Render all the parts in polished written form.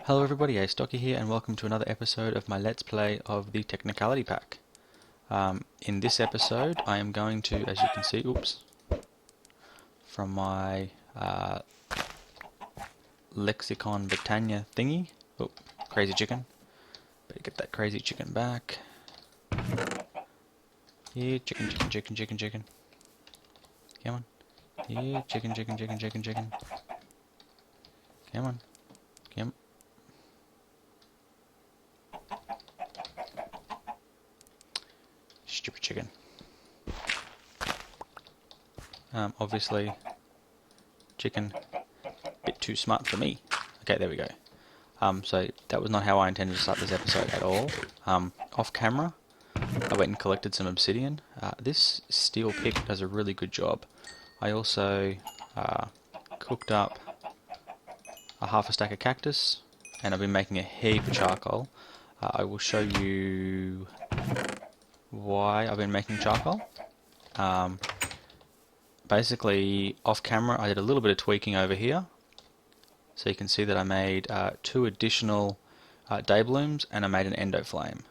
Hello everybody, Astocky here and welcome to another episode of my Let's Play of the Technicality pack. In this episode I am going to, as you can see, from my Lexicon Britannia thingy. Oh, crazy chicken. Better get that crazy chicken back. Yeah, chicken. Come on. Yeah, chicken. Come on. Stupid chicken. Obviously, chicken, bit too smart for me. Okay, there we go. So that was not how I intended to start this episode at all. Off camera, I went and collected some obsidian. This steel pick does a really good job. I also cooked up a half a stack of cactus, and I've been making a heap of charcoal. I will show you why I've been making charcoal. Basically, off camera I did a little bit of tweaking over here. So you can see that I made 2 additional day blooms and I made an endo flame.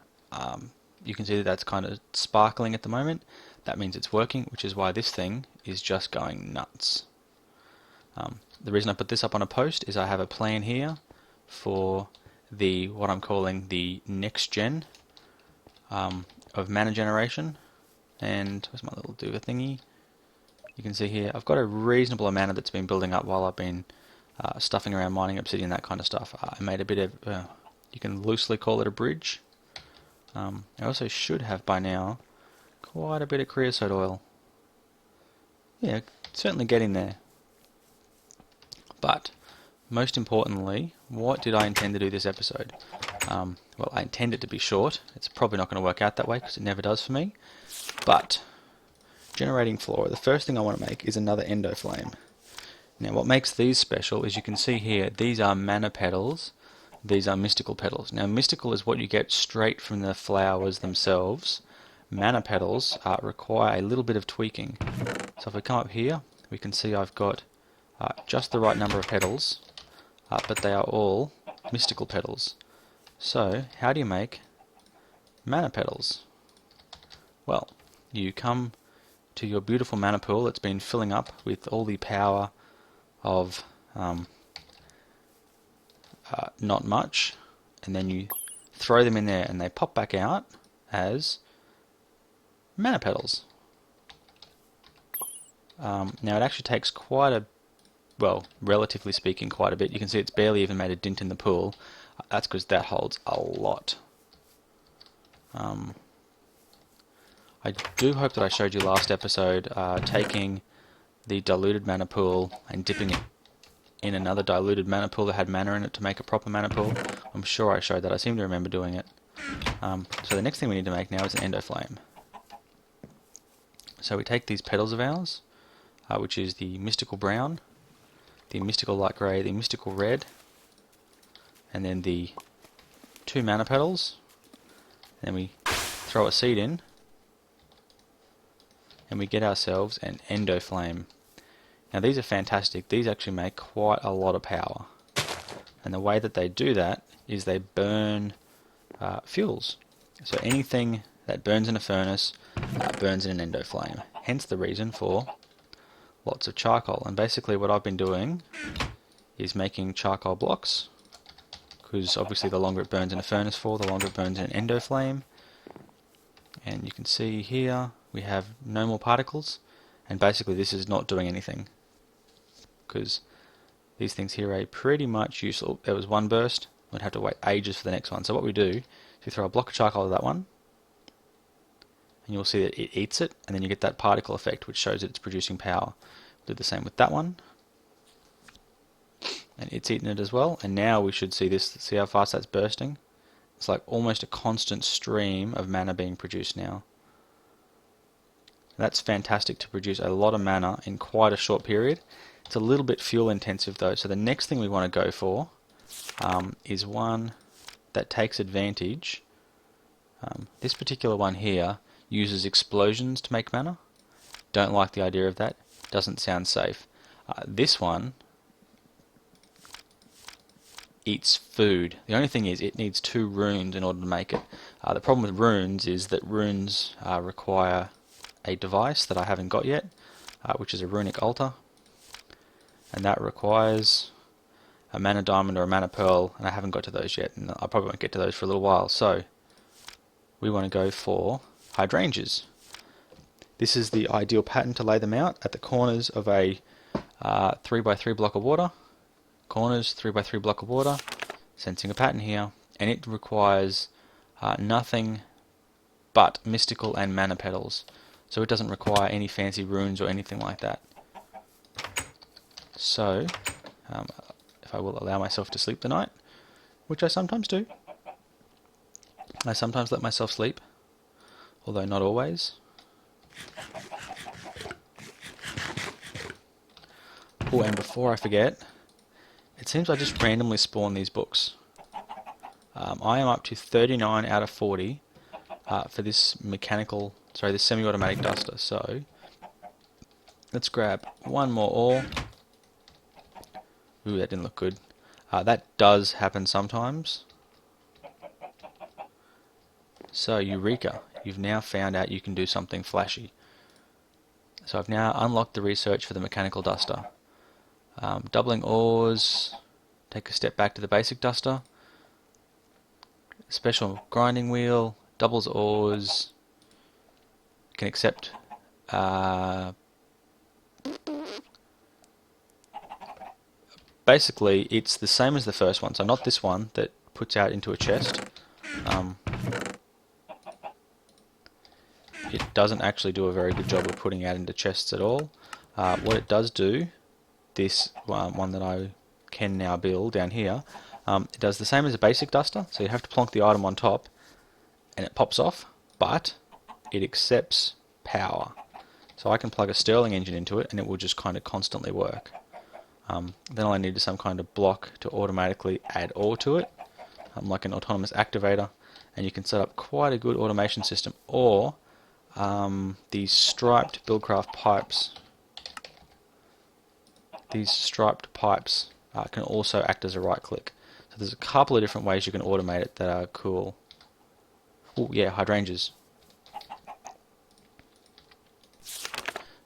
You can see that that's kind of sparkling at the moment. That means it's working, which is why this thing is just going nuts. The reason I put this up on a post is I have a plan here for what I'm calling the next gen of mana generation. And where's my little doer thingy? You can see here I've got a reasonable amount that's been building up while I've been stuffing around mining obsidian, that kind of stuff. I made a bit of, you can loosely call it a bridge. I also should have by now quite a bit of creosote oil. Yeah, certainly getting there. But most importantly, what did I intend to do this episode? Well, I intend it to be short. It's probably not going to work out that way because it never does for me. But generating flora, the first thing I want to make is another endo flame. Now what makes these special is you can see here, these are mana petals, these are mystical petals. Now mystical is what you get straight from the flowers themselves. Mana petals require a little bit of tweaking. So if we come up here, we can see I've got just the right number of petals, but they are all mystical petals. So how do you make mana petals? Well, you come to your beautiful mana pool that's been filling up with all the power of not much, and then you throw them in there and they pop back out as mana petals. Now it actually takes quite a, well, relatively speaking, quite a bit. You can see it's barely even made a dent in the pool. That's because that holds a lot. I do hope that I showed you last episode taking the diluted mana pool and dipping it in another diluted mana pool that had mana in it to make a proper mana pool. I'm sure I showed that. I seem to remember doing it. So the next thing we need to make now is an endo flame. So we take these petals of ours, which is the mystical brown, the mystical light grey, the mystical red, and then the 2 mana petals. Then we throw a seed in, and we get ourselves an endo flame. Now these are fantastic. These actually make quite a lot of power. And the way that they do that is they burn fuels. So anything that burns in a furnace burns in an endo flame. Hence the reason for lots of charcoal. And basically what I've been doing is making charcoal blocks, because obviously the longer it burns in a furnace for, the longer it burns in an endo flame. And you can see here we have no more particles, and basically this is not doing anything, because these things here are pretty much useless. There was one burst, we'd have to wait ages for the next one. So what we do is we throw a block of charcoal at that one, and you'll see that it eats it, and then you get that particle effect which shows that it's producing power. We'll do the same with that one, and it's eaten it as well. And now we should see this, see how fast that's bursting. It's like almost a constant stream of mana being produced now. That's fantastic to produce a lot of mana in quite a short period. It's a little bit fuel intensive though, so the next thing we want to go for is one that takes advantage. This particular one here uses explosions to make mana. Don't like the idea of that. Doesn't sound safe. This one eats food. The only thing is it needs 2 runes in order to make it. The problem with runes is that runes require a device that I haven't got yet, which is a runic altar, and that requires a mana diamond or a mana pearl, and I haven't got to those yet, and I probably won't get to those for a little while. So we want to go for hydrangeas. This is the ideal pattern to lay them out at the corners of a 3x3 block of water. Corners, 3x3 block of water, sensing a pattern here, and it requires nothing but mystical and mana petals, so it doesn't require any fancy runes or anything like that. So if I will allow myself to sleep tonight, which I sometimes do, I sometimes let myself sleep, although not always. Oh, and before I forget, it seems I just randomly spawn these books. I am up to 39 out of 40 for this this semi-automatic duster. So let's grab one more ore. Ooh, that didn't look good. That does happen sometimes. So Eureka, you've now found out you can do something flashy. So I've now unlocked the research for the mechanical duster. Doubling ores, take a step back to the basic duster. Special grinding wheel, doubles ores, can accept basically it's the same as the first one, so not this one that puts out into a chest. It doesn't actually do a very good job of putting out into chests at all. What it does do, this one that I can now build down here, it does the same as a basic duster, so you have to plonk the item on top and it pops off, but it accepts power. So I can plug a Stirling engine into it and it will just kind of constantly work. Then all I need is some kind of block to automatically add ore to it, like an autonomous activator, and you can set up quite a good automation system. Or these striped Buildcraft pipes. These striped pipes can also act as a right click. So there's a couple of different ways you can automate it that are cool. Oh yeah, hydrangeas.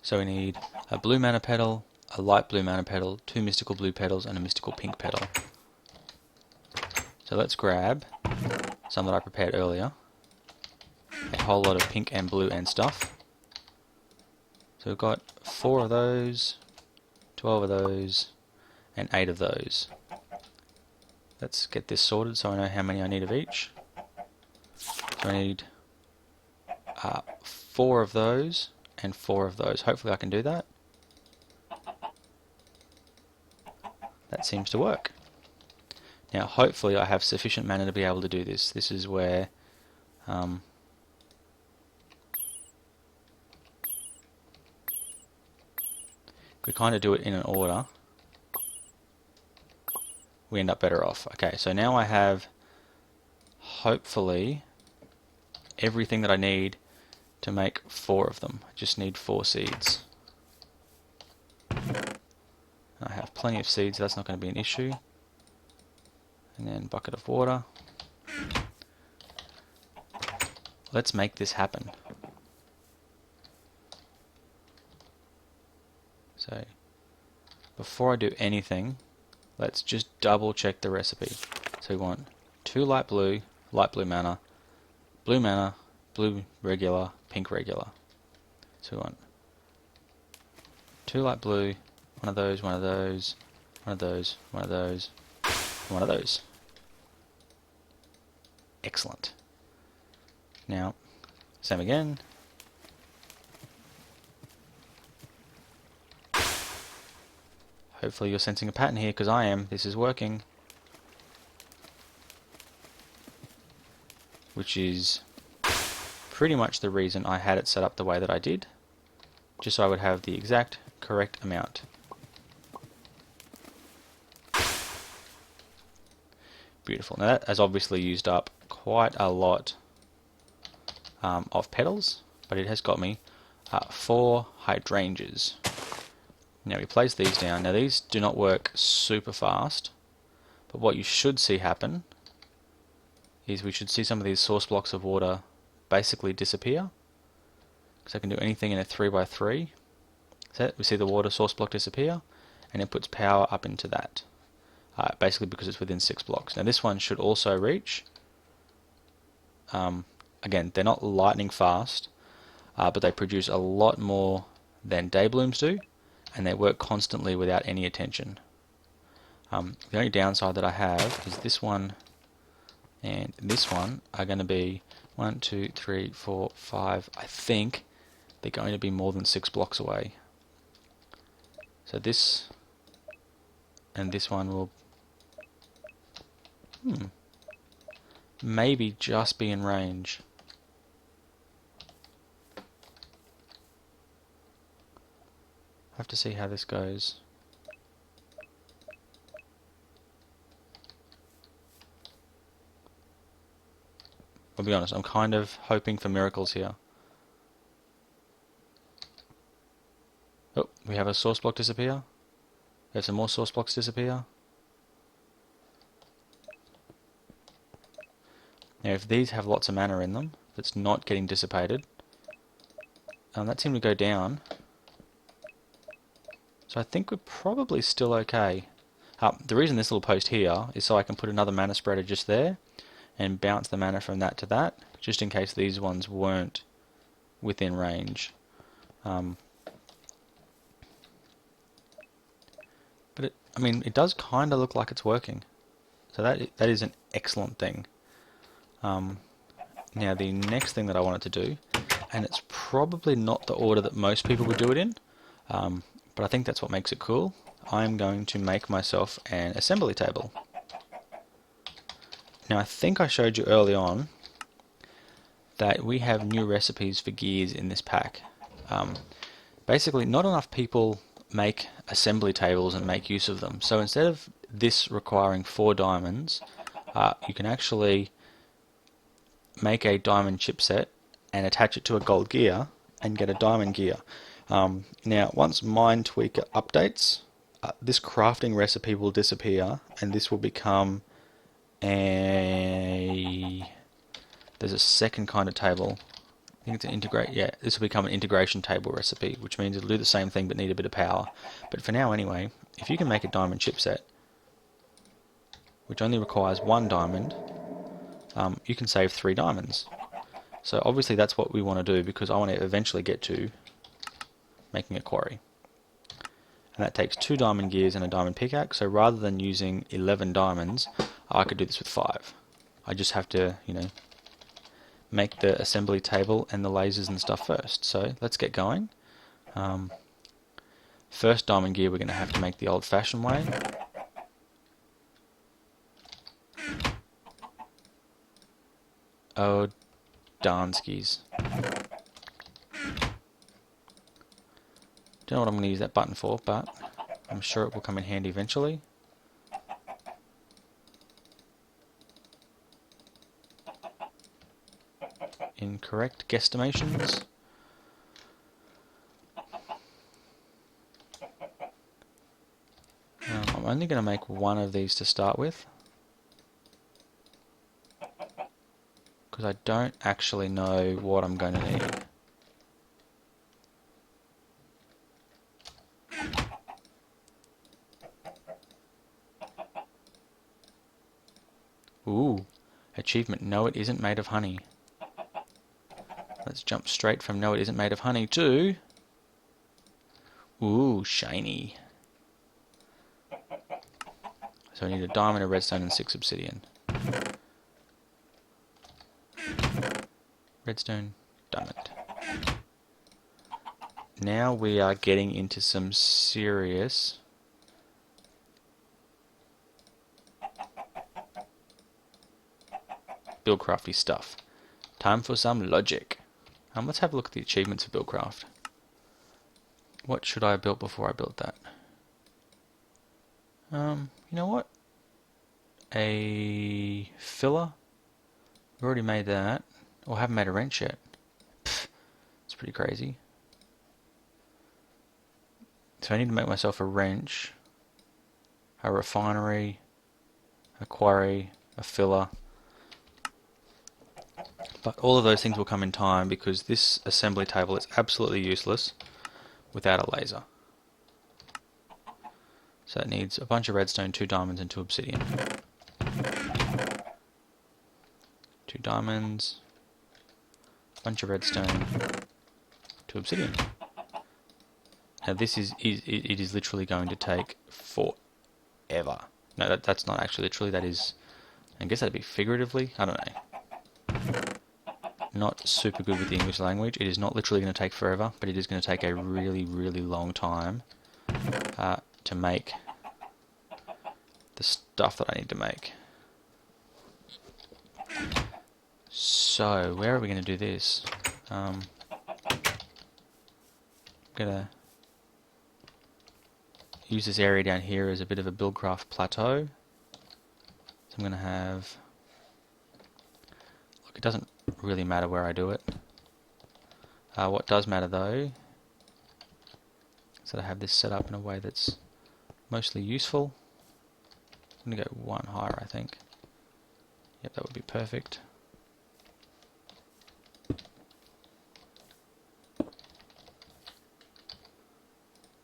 So we need a blue mana petal, a light blue mana petal, 2 mystical blue petals, and a mystical pink petal. So let's grab some that I prepared earlier. A whole lot of pink and blue and stuff. So we've got 4 of those, 12 of those, and 8 of those. Let's get this sorted so I know how many I need of each. So I need 4 of those and 4 of those. Hopefully I can do that. That seems to work. Now hopefully I have sufficient mana to be able to do this. This is where we kind of do it in an order, we end up better off. Okay, so now I have hopefully everything that I need to make 4 of them. I just need 4 seeds. I have plenty of seeds, so that's not going to be an issue. And then bucket of water. Let's make this happen. So before I do anything, let's just double check the recipe. So we want 2 light blue mana, blue regular, pink regular. So we want 2 light blue, one of those, one of those, one of those, one of those, one of those. Excellent. Now, same again. Hopefully you're sensing a pattern here, because I am. This is working. Which is pretty much the reason I had it set up the way that I did. Just so I would have the exact correct amount. Beautiful. Now that has obviously used up quite a lot of petals, but it has got me 4 hydrangeas. Now we place these down. Now these do not work super fast, But what you should see happen is we should see some of these source blocks of water basically disappear. Because I can do anything in a 3x3 set. We see the water source block disappear, and it puts power up into that. Basically because it's within 6 blocks. Now this one should also reach. Again, they're not lightning fast, but they produce a lot more than day blooms do, and they work constantly without any attention. The only downside that I have is this one and this one are going to be 1, 2, 3, 4, 5. I think they're going to be more than 6 blocks away. So this and this one will maybe just be in range. I have to see how this goes. I'll be honest, I'm kind of hoping for miracles here. Oh, we have a source block disappear. We have some more source blocks disappear. Now if these have lots of mana in them, that's not getting dissipated, that seemed to go down. So I think we're probably still okay. The reason this little post here is so I can put another mana spreader just there and bounce the mana from that to that, just in case these ones weren't within range. But it does kind of look like it's working. So that is an excellent thing. Now the next thing that I wanted to do, and it's probably not the order that most people would do it in, but I think that's what makes it cool. I'm going to make myself an assembly table. Now I think I showed you early on that we have new recipes for gears in this pack. Basically, not enough people make assembly tables and make use of them. So instead of this requiring 4 diamonds, you can actually make a diamond chipset and attach it to a gold gear and get a diamond gear. Now, once Mindtweaker updates, this crafting recipe will disappear, and this will become there's a second kind of table. I think it's an this will become an integration table recipe, which means it'll do the same thing but need a bit of power. But for now anyway, if you can make a diamond chipset, which only requires 1 diamond, you can save 3 diamonds. So obviously that's what we want to do, because I want to eventually get to making a quarry. And that takes 2 diamond gears and a diamond pickaxe, so rather than using 11 diamonds, I could do this with 5. I just have to, make the assembly table and the lasers and stuff first. So let's get going. First diamond gear we're going to have to make the old-fashioned way. Oh, darnskis. Don't know what I'm going to use that button for, but I'm sure it will come in handy eventually. Incorrect guesstimations. I'm only going to make 1 of these to start with, because I don't actually know what I'm going to need. Ooh, achievement, no it isn't made of honey. Let's jump straight from no it isn't made of honey to... Ooh, shiny. So I need a diamond, a redstone, and 6 obsidian. Redstone, diamond. Now we are getting into some serious... Buildcrafty stuff. Time for some logic. Let's have a look at the achievements for Buildcraft. What should I have built before I built that? You know what? A filler? We've already made that. Or haven't made a wrench yet. Pfft, it's pretty crazy. So I need to make myself a wrench, a refinery, a quarry, a filler. But all of those things will come in time because this assembly table is absolutely useless without a laser. So it needs a bunch of redstone, 2 diamonds and 2 obsidian. 2 diamonds, a bunch of redstone, 2 obsidian. Now this is it is literally going to take forever. No, that's not actually literally, that is, I guess that'd be figuratively, I don't know. Not super good with the English language. It is not literally going to take forever, but it is going to take a really, really long time to make the stuff that I need to make. So, where are we going to do this? I'm going to use this area down here as a bit of a buildcraft plateau. So I'm going to have... Look, it doesn't really matter where I do it. What does matter though is that I have this set up in a way that's mostly useful. I'm going to go 1 higher, I think. Yep, that would be perfect.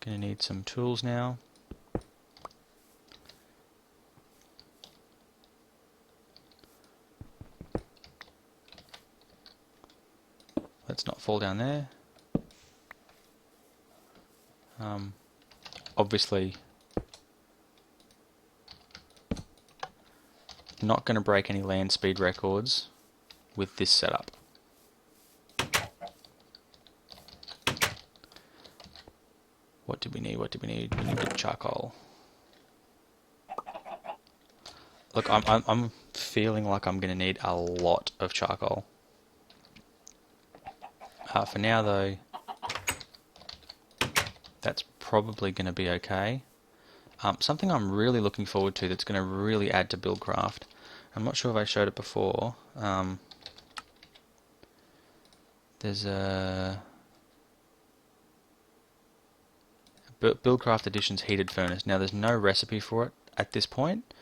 Going to need some tools now. Let's not fall down there. Obviously, not going to break any land speed records with this setup. What do we need? What do we need? We need the charcoal. Look, I'm feeling like I'm going to need a lot of charcoal. For now though, that's probably going to be okay. Something I'm really looking forward to that's going to really add to Buildcraft. I'm not sure if I showed it before. There's a Buildcraft Edition's heated furnace. Now there's no recipe for it at this point,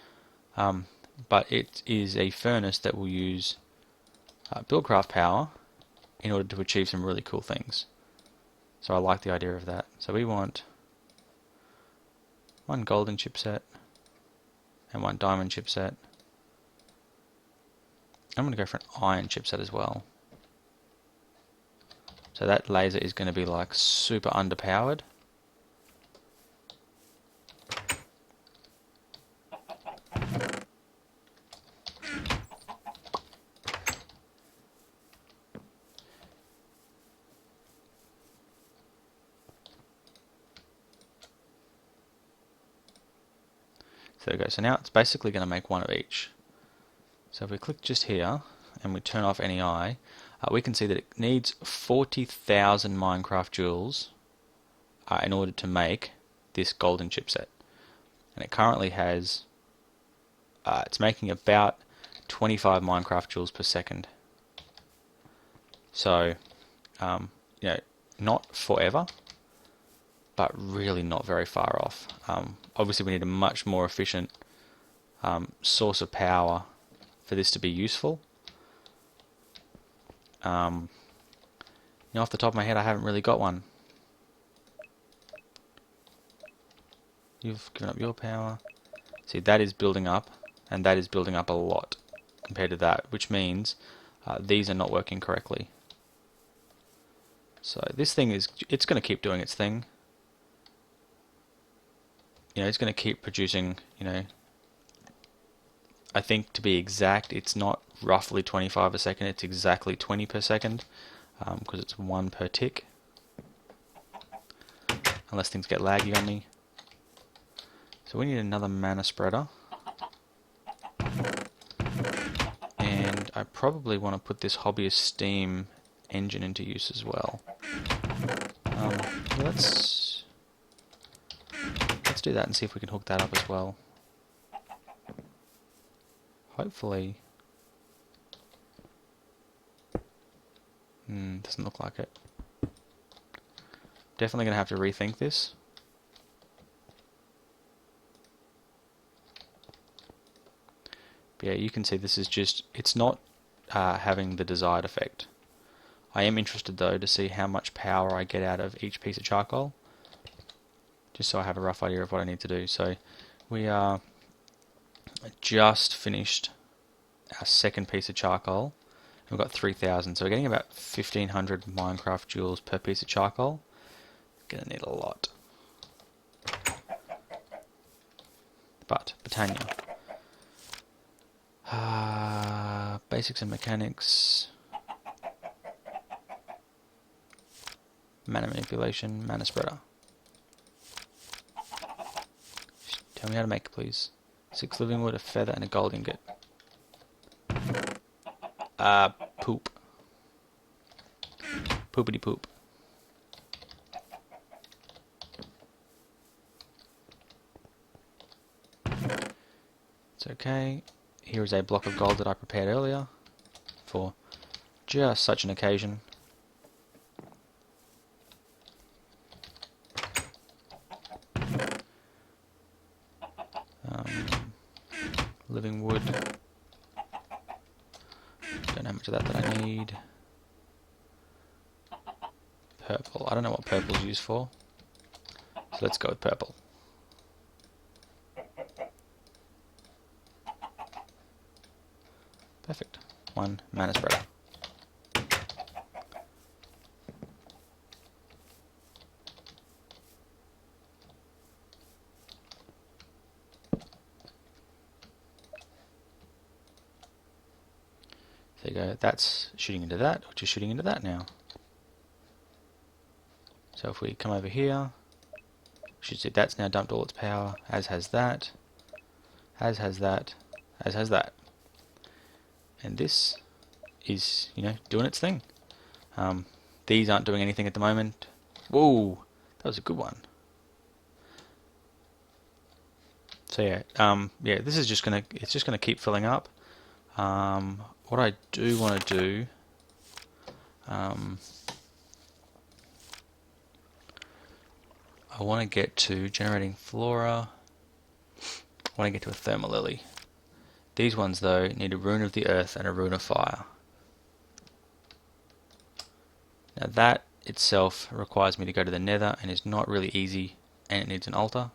but it is a furnace that will use Buildcraft power in order to achieve some really cool things. So I like the idea of that. So we want 1 golden chipset and 1 diamond chipset. I'm going to go for an iron chipset as well. So that laser is going to be like super underpowered. So there we go. So now it's basically going to make 1 of each. So if we click just here and we turn off NEI, we can see that it needs 40,000 Minecraft joules in order to make this golden chipset. And it currently has, it's making about 25 Minecraft joules per second. So, you know, not forever, but really not very far off. Obviously we need a much more efficient source of power for this to be useful. You know, off the top of my head, I haven't really got one. You've given up your power. See, that is building up, and that is building up a lot compared to that, which means these are not working correctly. So this thing is, it's going to keep doing its thing. You know, it's going to keep producing, you know, I think to be exact, it's not roughly 25 a second, it's exactly 20 per second, because it's 1 per tick. Unless things get laggy on me. So we need another mana spreader. And I probably want to put this hobbyist steam engine into use as well. Let's do that and see if we can hook that up as well. Hopefully. Doesn't look like it. Definitely going to have to rethink this. But yeah, you can see this is just, it's not having the desired effect. I am interested though to see how much power I get out of each piece of charcoal, just so I have a rough idea of what I need to do. So we are just finished our second piece of charcoal. We've got 3,000, so we're getting about 1,500 Minecraft joules per piece of charcoal. Gonna need a lot. But, Britannia. Basics and mechanics. Mana manipulation, mana spreader. Just tell me how to make it, please. 6 living wood, a feather, and a gold ingot. Poop. Poopity poop. It's okay. Here is a block of gold that I prepared earlier for just such an occasion. Living wood. Don't know how much of that I need. Purple. I don't know what purple's used for. So let's go with purple. Perfect. 1 mana spreader. There you go. That's shooting into that, which is shooting into that now. So if we come over here, we should see that's now dumped all its power, as has that, as has that, as has that. And this is, you know, doing its thing. These aren't doing anything at the moment. Whoa, that was a good one. So yeah, this is just gonna, it's just gonna keep filling up. What I do want to do, I want to get to generating flora. I want to get to a thermal lily. These ones though need a rune of the earth and a rune of fire. Now that itself requires me to go to the nether and is not really easy, and it needs an altar.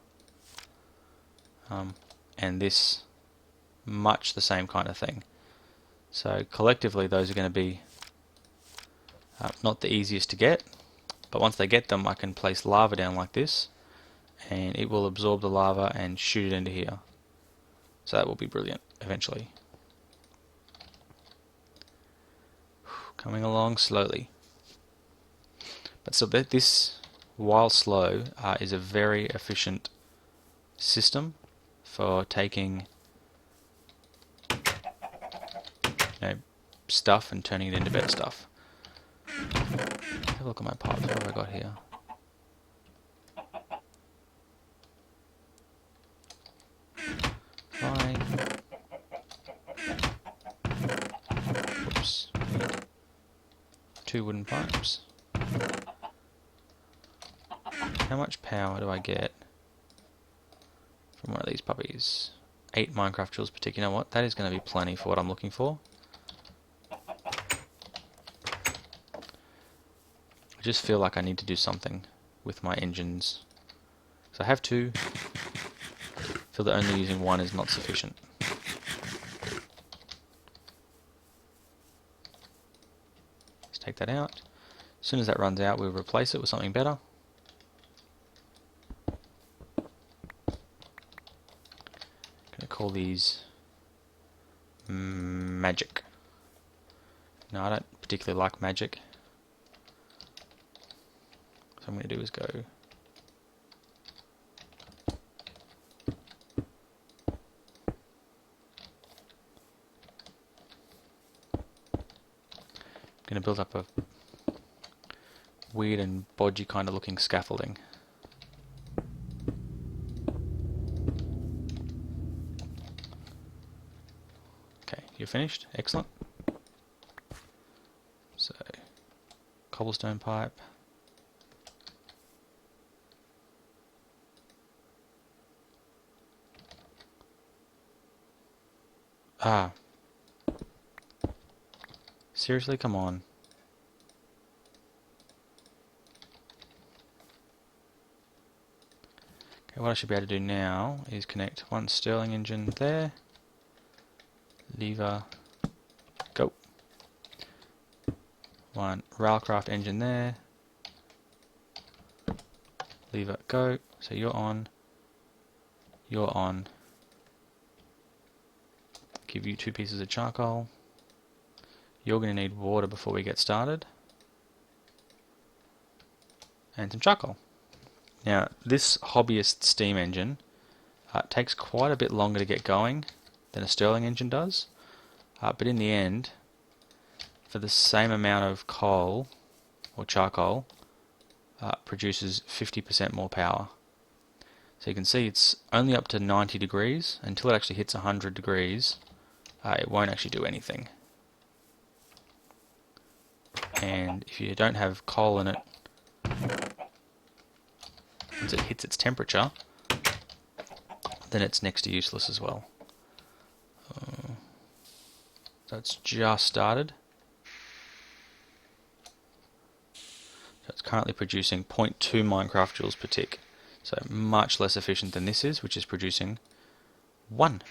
And this, much the same kind of thing. So collectively those are going to be not the easiest to get, but once they get them I can place lava down like this and it will absorb the lava and shoot it into here. So that will be brilliant eventually. Coming along slowly. But so this, while slow, is a very efficient system for taking, you know, stuff and turning it into better stuff. Let's have a look at my pipes. What have I got here? Fine. Whoops. 2 wooden pipes. How much power do I get from one of these puppies? 8 Minecraft joules per tick. You know what? That is going to be plenty for what I'm looking for. I just feel like I need to do something with my engines. So I have 2. I feel that only using 1 is not sufficient. Let's take that out. As soon as that runs out, we'll replace it with something better. Gonna call these magic. No, I don't particularly like magic. So I'm going to do is go going to build up a weird and bodgy kind of looking scaffolding. Okay, you're finished. Excellent. So, cobblestone pipe. Ah. Seriously, come on. Okay, what I should be able to do now is connect one Stirling engine there. Lever. Go. One Railcraft engine there. Lever. Go. So you're on. You're on. Give you 2 pieces of charcoal. You're going to need water before we get started. And some charcoal. Now, this hobbyist steam engine takes quite a bit longer to get going than a Stirling engine does. But in the end, for the same amount of coal or charcoal, produces 50% more power. So you can see it's only up to 90 degrees. Until it actually hits 100 degrees, it won't actually do anything. And if you don't have coal in it, once it hits its temperature, then it's next to useless as well. So it's just started. So it's currently producing 0.2 Minecraft joules per tick. So much less efficient than this is, which is producing 1.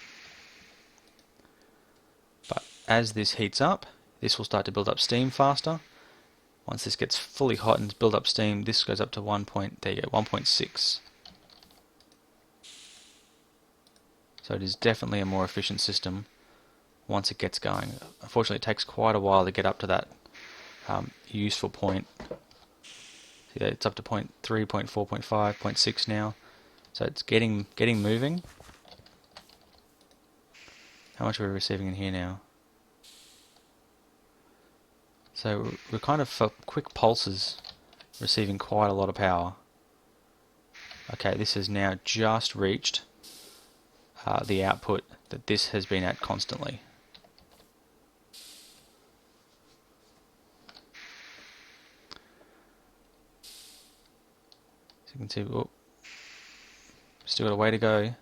But as this heats up, this will start to build up steam faster. Once this gets fully hot and build up steam, this goes up to 1.6. So it is definitely a more efficient system once it gets going. Unfortunately, it takes quite a while to get up to that useful point. Yeah, it's up to 0.3, 0.4, 0.5, 0.6 now. So it's getting moving. How much are we receiving in here now? So we're kind of, for quick pulses, receiving quite a lot of power. Okay, this has now just reached the output that this has been at constantly. So you can see, whoop, still got a way to go.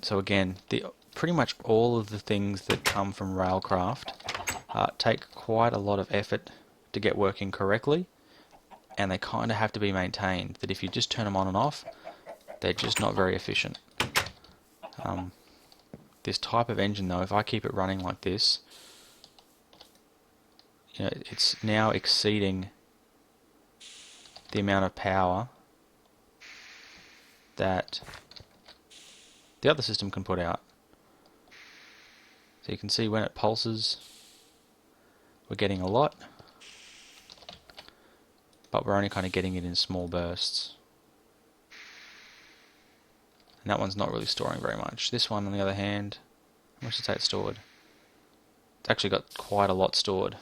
So again, pretty much all of the things that come from Railcraft take quite a lot of effort to get working correctly, and they kind of have to be maintained. That if you just turn them on and off, they're just not very efficient. This type of engine though, if I keep it running like this, you know, it's now exceeding the amount of power that the other system can put out. So you can see when it pulses, we're getting a lot, but we're only kind of getting it in small bursts. And that one's not really storing very much. This one, on the other hand, how much does it say it's stored? It's actually got quite a lot stored.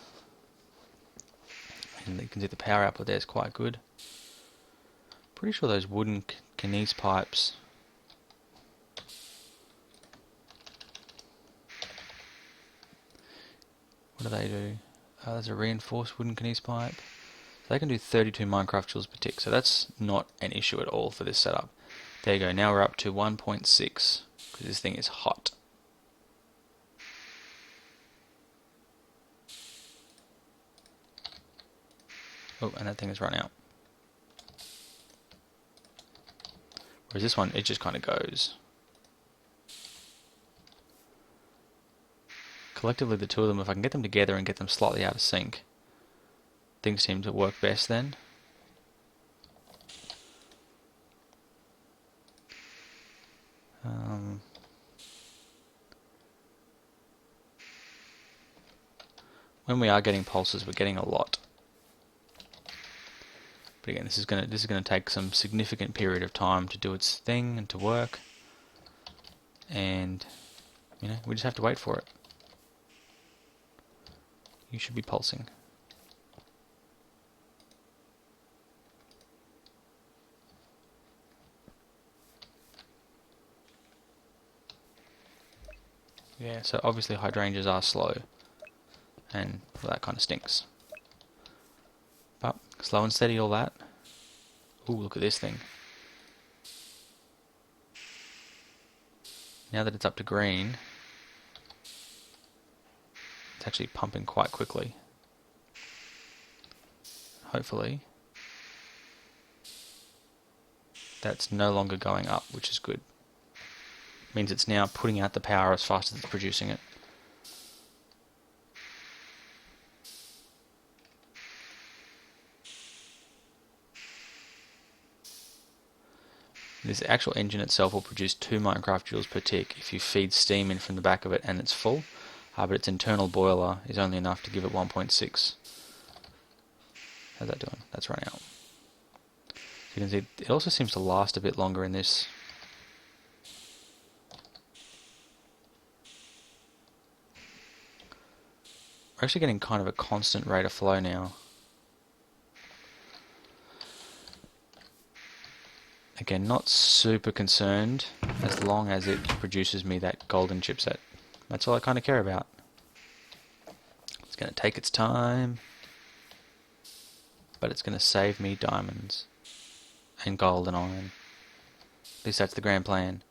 And you can see the power output there is quite good. Pretty sure those wooden Canese pipes what do they do? There's a reinforced wooden Canese pipe. So they can do 32 Minecraft joules per tick, so that's not an issue at all for this setup. There you go, now we're up to 1.6, because this thing is hot. Oh, and that thing has run out. Whereas this one, it just kind of goes. Collectively, the two of them, if I can get them together and get them slightly out of sync, things seem to work best then. When we are getting pulses, we're getting a lot. But again, this is gonna take some significant period of time to do its thing and to work, and you know, we just have to wait for it. You should be pulsing. Yeah, so obviously hydrangeas are slow, and well, that kind of stinks. But slow and steady, all that. Ooh, look at this thing. Now that it's up to green, it's actually pumping quite quickly. Hopefully that's no longer going up, which is good. Means it's now putting out the power as fast as it's producing it. This actual engine itself will produce 2 Minecraft joules per tick if you feed steam in from the back of it and it's full, but its internal boiler is only enough to give it 1.6. How's that doing? That's running out. So you can see it also seems to last a bit longer in this. We're actually getting kind of a constant rate of flow now. Again, not super concerned as long as it produces me that golden chipset. That's all I kind of care about. It's going to take its time, but it's going to save me diamonds and gold and iron. At least that's the grand plan.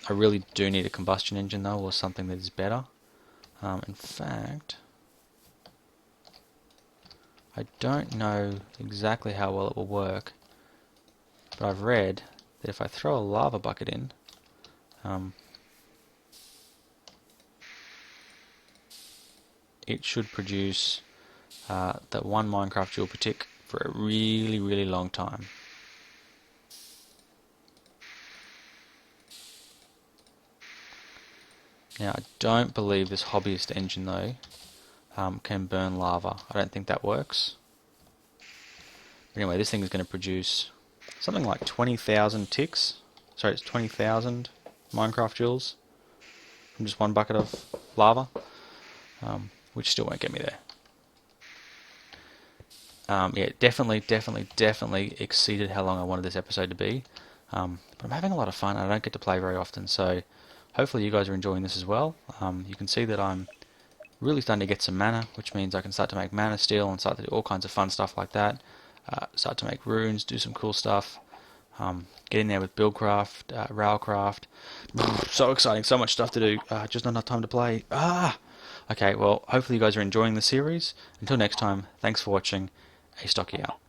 I really do need a combustion engine though, or something that is better. In fact, I don't know exactly how well it will work, but I've read that if I throw a lava bucket in, it should produce that 1 Minecraft joule per tick for a really, really long time. Now, I don't believe this hobbyist engine though can burn lava. I don't think that works. But anyway, this thing is going to produce something like 20,000 ticks. Sorry, it's 20,000 Minecraft joules from just 1 bucket of lava, which still won't get me there. Yeah, definitely exceeded how long I wanted this episode to be. But I'm having a lot of fun. I don't get to play very often, so hopefully you guys are enjoying this as well. You can see that I'm really starting to get some mana, which means I can start to make mana steel and start to do all kinds of fun stuff like that. Start to make runes, do some cool stuff. Get in there with buildcraft, railcraft. So exciting, so much stuff to do. Just not enough time to play. Okay, well, hopefully you guys are enjoying the series. Until next time, thanks for watching. Astocky out.